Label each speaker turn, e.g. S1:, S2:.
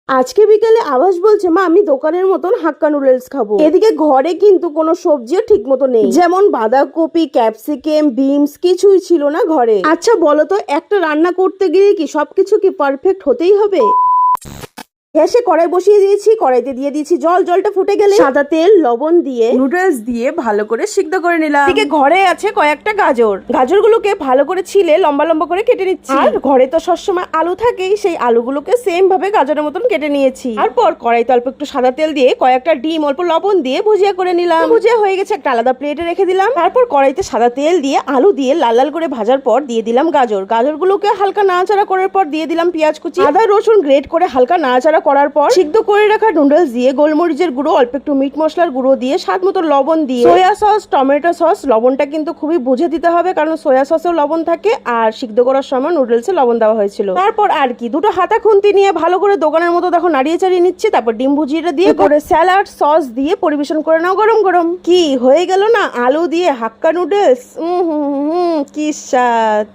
S1: আজকে বিকেলে আভাস বলছে মা আমি দোকানের মতন হাক্কা নুডলস খাবো। এদিকে ঘরে কিন্তু কোনো সবজিও ঠিক মতো নেই, যেমন বাঁধাকপি, ক্যাপসিকাম, বিনস কিছুই ছিল না ঘরে। আচ্ছা বলো তো, একটা রান্না করতে গিয়ে কি সবকিছু কি পারফেক্ট হতেই হবে? গ্যাসে কড়াই বসিয়ে দিয়েছি, কড়াইতে দিয়ে দিয়েছি জল। জলটা ফুটে গেলে সাদা তেল, লবণ দিয়ে নুডলস দিয়ে ভালো করে সিদ্ধ করে নিলাম। এদিকে ঘরে আছে কয়েকটা গাজর, গাজরগুলোকে ভালো করে ছিলে লম্বা লম্বা করে কেটে নিচ্ছি। আর ঘরে তো সবসময় আলু থাকেই, সেই আলুগুলোকে সেম ভাবে গাজরের মতন কেটে নিয়েছি। তারপর কড়াইতে অল্প একটু সাদা তেল দিয়ে কয়েকটা ডিম অল্প লবণ দিয়ে ভুজিয়া করে নিলাম। ভুজিয়া হয়ে গেছে, একটা আলাদা প্লেটে রেখে দিলাম। তারপর কড়াইতে সাদা তেল দিয়ে আলু দিয়ে লাল লাল করে ভাজার পর দিয়ে দিলাম গাজর। গাজরগুলোকে হালকা নাড়াচাড়া করার পর দিয়ে দিলাম পেঁয়াজ কুচি, আদা রসুন গ্রেট করে হালকা নাড়াচাড়া করার পর সিদ্ধ করে রাখা নুডলস দিয়ে গোলমরিচের গুঁড়ো, অল্প একটু মিট মশলার গুঁড়ো দিয়ে স্বাদ মতো লবণ দিয়ে সয়া সস, টমেটো সস, লবণটা কিন্তু খুবই বুঝে দিতে হবে কারণ সয়া সসেও লবণ থাকে আর সিদ্ধ করার সময় নুডলসে লবণ দেওয়া হয়েছিল। তারপর আর কি দুটো হাতা খুন্তি নিয়ে ভালো করে দোকানের মতো দেখো নাড়িয়ে চাড়িয়ে নিচ্ছে। তারপর ডিম ভুজিয়াটা দিয়ে করে স্যালাড সস দিয়ে পরিবেশন করে নাও গরম গরম। কি হয়ে গেল না আলু দিয়ে হাক্কা নুডলস, কি স্বাদ।